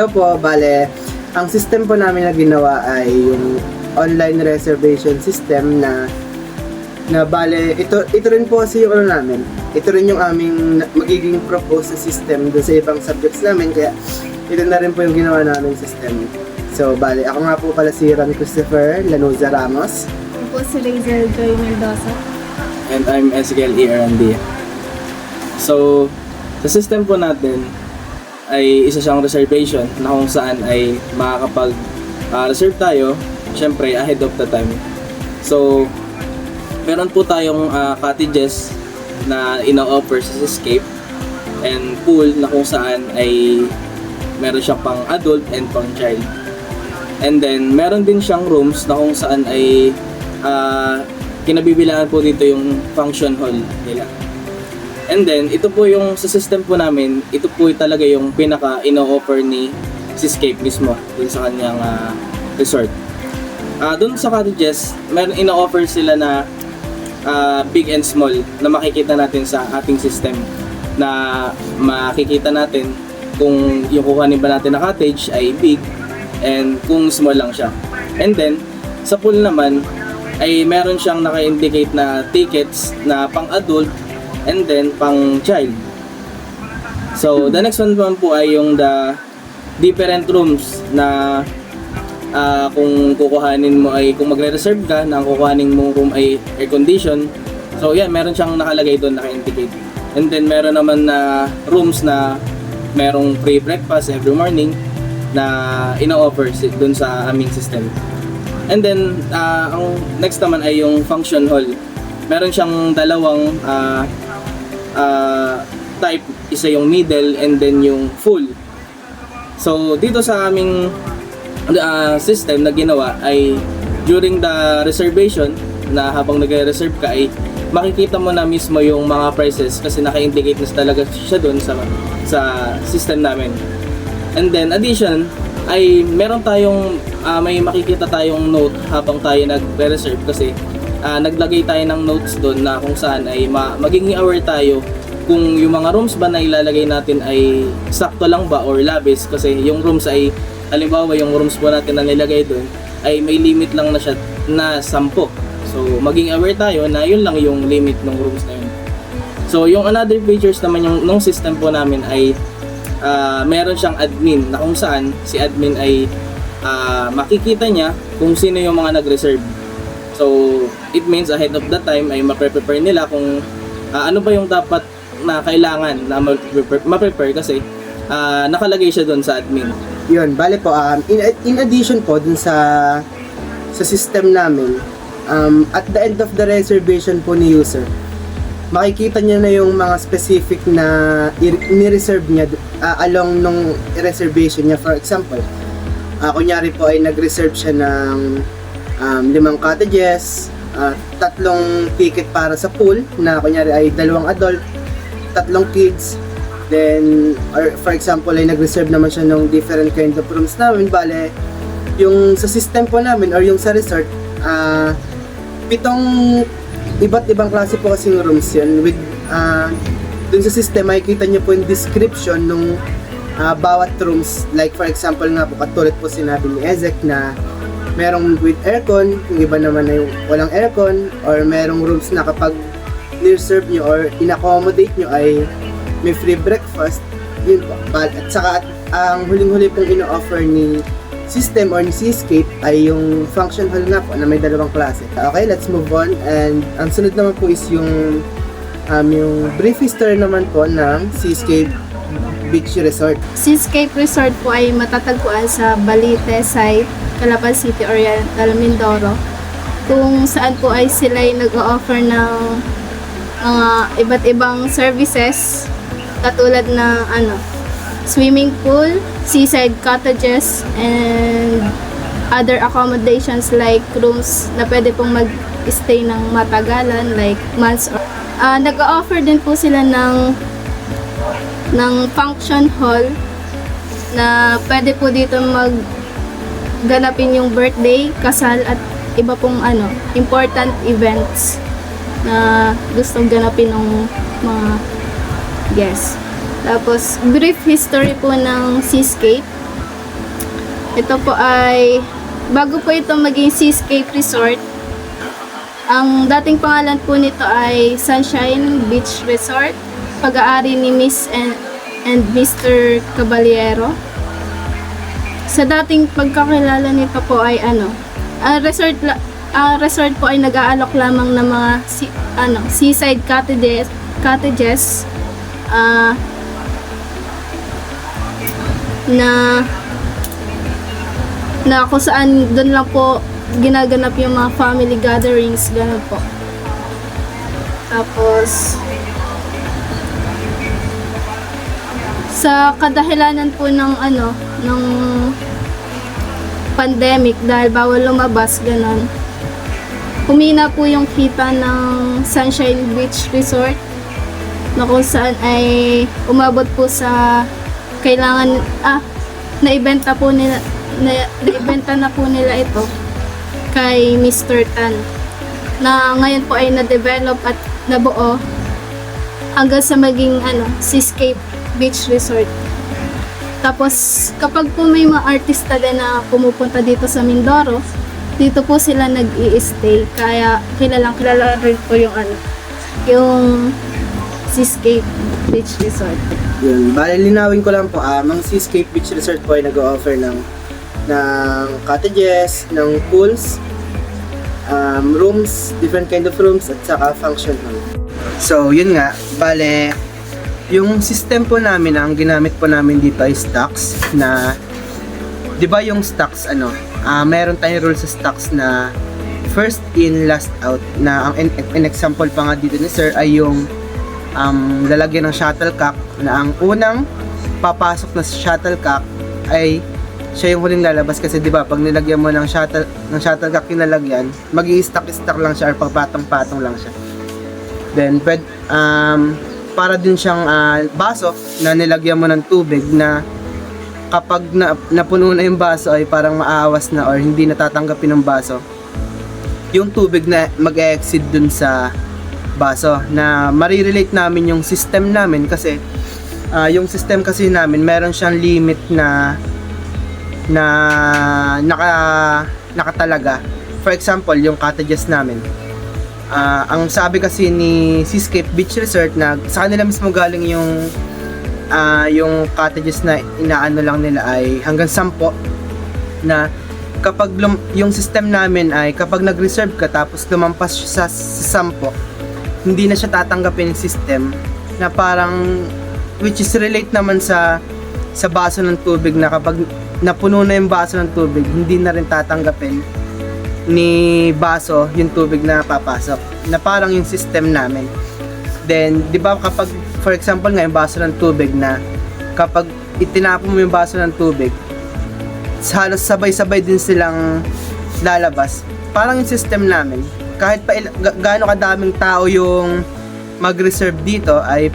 Hello po, bale, ang system po namin na ginawa ay yung online reservation system na bale, ito rin po kasi yung ano namin. Ito rin yung aming magiging proposed system doon sa ibang subjects namin, kaya ito na rin po yung ginawa namin system. So, bale, ako nga po pala si Ron Christopher Lanuza Ramos. Ako po si Razel Joy Mendoza. And I'm Ezekiel E. Arandia. So, sa system po natin ay isa siyang reservation na kung saan ay makakapag-reserve tayo, syempre ahead of the time. So, meron po tayong cottages na ino-offer sa Seascape and pool na kung saan ay meron siyang pang adult and pang child. And then, meron din siyang rooms na kung saan ay kinabibilangan po dito yung function hall nila. And then, ito po yung sa system po namin, ito po talaga yung pinaka ino-offer ni Seascape mismo dun sa kanyang resort. Dun sa cottages, meron ino-offer sila na big and small na makikita natin sa ating system, na makikita natin kung yung kukuhanin ba natin na cottage ay big and kung small lang siya. And then, sa pool naman ay meron siyang naka-indicate na tickets na pang-adult and then pang-child. So, the next one naman po ay yung the different rooms na kung kukuhanin mo ay, kung magre-reserve ka na ang kukuhanin mong room ay air condition. So, yan, meron siyang nakalagay doon, naka-indicate. And then, meron naman na rooms na merong free breakfast every morning na ino-offer doon sa aming system. And then, ang next naman ay yung function hall. Meron siyang dalawang type, isa yung middle and then yung full. So, dito sa aming system na ginawa ay during the reservation, na habang nag-reserve ka ay makikita mo na mismo yung mga prices kasi naka-indicate na talaga siya doon sa system namin. And then addition ay meron tayong may makikita tayong note habang tayo nag-reserve kasi naglagay tayo ng notes doon na kung saan ay magiging aware tayo kung yung mga rooms ba na ilalagay natin ay sakto lang ba or labis, kasi yung rooms ay halimbawa yung rooms po natin na nilagay doon ay may limit lang na siya na 10. So maging aware tayo na yun lang yung limit ng rooms na yun. So yung another features naman yung nung system po namin ay meron siyang admin na kung saan si admin ay makikita niya kung sino yung mga nag-reserve. So it means ahead of the time ay ma-prepare nila kung ano ba yung dapat na kailangan na ma-prepare kasi nakalagay siya doon sa admin. Yun, bale po, in addition po dun sa system namin, at the end of the reservation po ni user, makikita niya na yung mga specific na ni-reserve niya along nung reservation niya. For example, kunyari po ay nag-reserve siya ng 5 cottages, 3 ticket para sa pool na kunyari ay 2 adult, 3 kids. Then, or for example, ay nag-reserve naman siya ng different kind of rooms namin. Bale, yung sa system po namin or yung sa resort, 7 iba't ibang klase po kasing rooms yun. With, dun sa system, makikita nyo po yung description nung bawat rooms. Like for example nga po, katulad po sinabi ni Ezek na merong with aircon, yung iba naman na yung walang aircon, or merong rooms na kapag ni-reserve nyo or in-accommodate nyo ay may free breakfast. Yun po. At saka ang huling-huli pong ino-offer ni system or ni Seascape ay yung function hall nga po na may 2 klase. Okay, let's move on. And ang sunod naman po is yung brief history naman po ng Seascape Beach Resort. Seascape Resort po ay matatagpuan sa Balite site, Calapan City, Oriental, Mindoro, kung saan po ay sila ay nag-o-offer ng mga iba't ibang services katulad ng swimming pool, seaside cottages, and other accommodations like rooms na pwede pong mag-stay ng matagalan like months. Nag-o-offer din po sila ng function hall na pwede po dito ganapin yung birthday, kasal at iba pong important events na gustong ganapin ng mga guests. Tapos brief history po ng Seascape Ito po ay, bago po ito maging Seascape Resort, ang dating pangalan po nito ay Sunshine Beach Resort, pag-aari ni Miss and Mr. Caballero. Sa dating pagkakilala nito po ay ang resort po ay nag-aalok lamang ng mga seaside cottages na kung saan doon lang po ginaganap yung mga family gatherings, gano'n po. Tapos sa kadahilanan po ng pandemic, dahil bawal lumabas, gano'n, humina po yung kita ng Sunshine Beach Resort, na kung saan ay umabot po sa kailangan naibenta na po nila ito kay Mr. Tan, na ngayon po ay na-develop at nabuo hanggang sa maging Seascape Beach Resort. Tapos kapag po may mga artista din na pumupunta dito sa Mindoro, dito po sila nag-i-stay, kaya kilala rin po yung Seascape Beach Resort. Yun, bali linawin ko lang po, ang Seascape Beach Resort po ay nag-o-offer ng cottages, ng pools, rooms, different kind of rooms, at saka function hall. So, yun nga, bale, yung system po namin, ang ginamit po namin dito ay stocks na, di ba yung stocks, meron tayong rule sa stocks na first in, last out, na ang example pa nga dito ni sir ay yung lalagyan ng shuttlecock, na ang unang papasok na shuttlecock ay siya yung huling lalabas, kasi di ba pag nilagyan mo ng shuttlecock yung lalagyan, mag-i-stack lang siya or pagpatong-patong lang siya. Then para din siyang baso na nilagyan mo ng tubig, na kapag napuno na yung baso ay parang maawas na or hindi natatanggapin ng baso yung tubig na mag-exceed dun sa baso. Na marirelate namin yung system namin, kasi yung system kasi namin meron siyang limit na nakatalaga. For example, yung cottages namin, ang sabi kasi ni Seascape Beach Resort na sa kanila mismo galing yung cottages na inaano lang nila ay hanggang 10, na kapag yung system namin ay kapag nag-reserve ka tapos lumampas siya sa 10, hindi na siya tatanggapin ng system, na parang which is relate naman sa baso ng tubig, na kapag napuno na yung baso ng tubig, hindi na rin tatanggapin ni baso yung tubig na papasok, na parang yung system namin. Then, di ba kapag, for example nga, yung baso ng tubig, na kapag itinapon mo yung baso ng tubig, halos sabay-sabay din silang lalabas. Parang yung system namin, kahit pa gaano kadaming tao yung mag-reserve dito, ay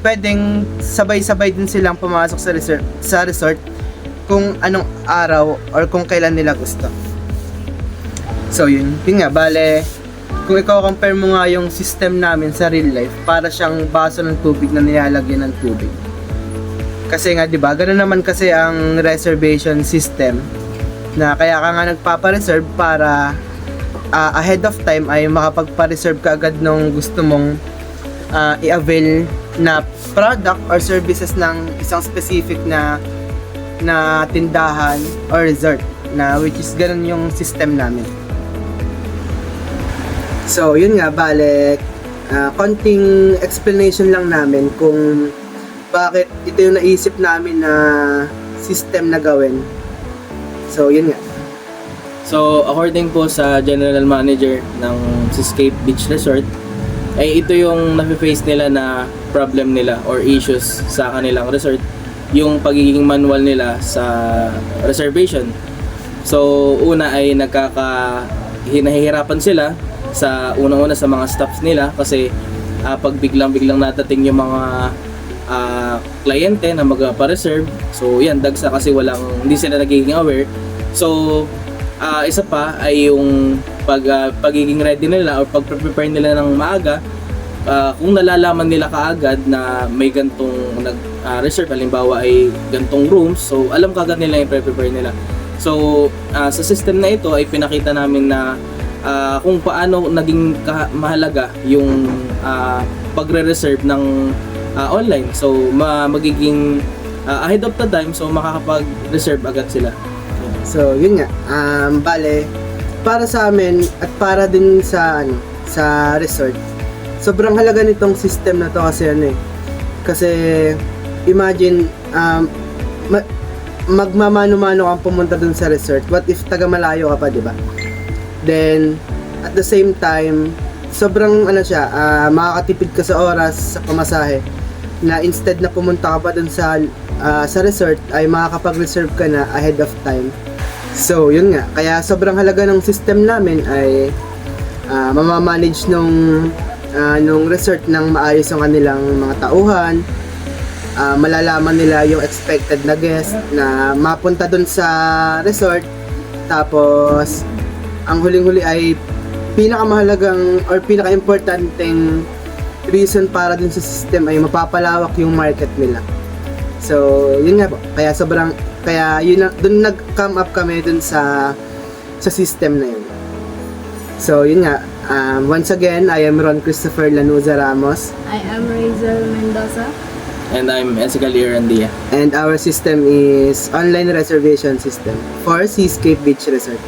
pwedeng sabay-sabay din silang pumasok sa resort kung anong araw or kung kailan nila gusto. So yun nga, bale, kung ikaw compare mo nga yung system namin sa real life, para siyang baso ng tubig na nilalagyan ng tubig. Kasi nga, di ba, ganoon naman kasi ang reservation system, na kaya ka nga nagpapa-reserve para ahead of time ay makapagpa-reserve ka agad nung gusto mong i-avail na product or services ng isang specific na tindahan or resort, na which is ganun yung system namin. So yun nga, bale, konting explanation lang namin kung bakit ito yung naisip namin na system na gawin. So yun nga. So according po sa general manager ng Seascape Beach Resort, ay ito yung nafe-face nila na problem nila or issues sa kanilang resort, yung pagiging manual nila sa reservation. So una ay hinahihirapan sila sa unang-una sa mga staffs nila, kasi pag biglang natating yung mga kliyente na magpa-reserve, so yan, dagsa kasi hindi sila nagiging aware. So isa pa ay yung pagiging ready nila or pag-prepare nila ng maaga. Kung nalalaman nila kaagad na may gantong reserve, halimbawa ay gantong rooms, so alam kaagad nila yung prepare nila. So, sa system na ito ay pinakita namin na kung paano naging mahalaga yung pagre-reserve ng online. So, magiging ahead of the time, so makakapag-reserve agad sila. So, yun nga. Bale, para sa amin at para din sa sa resort, sobrang halaga nitong system na to kasi kasi imagine magmamano-mano kang pumunta dun sa resort. What if taga malayo ka pa, di ba? Then at the same time, sobrang makakatipid ka sa oras sa pamasahe, na instead na pumunta ka pa dun sa resort ay makakapag-reserve ka na ahead of time. So yun nga, kaya sobrang halaga ng system namin ay mamamanage nung resort ng maayos ang kanilang mga tauhan. Malalaman nila yung expected na guest na mapunta dun sa resort. Tapos ang huling-huli ay pinakamahalagang or pinaka-importanteng reason para dun sa system ay mapapalawak yung market nila. So yun nga po, kaya yun dun nag-come up kami dun sa system na yun. So yun nga, once again, I am Ron Christopher Lanuza Ramos. I am Razel Mendoza. And I'm Ezekiel Irandia. And our system is online reservation system for Seascape Beach Resort.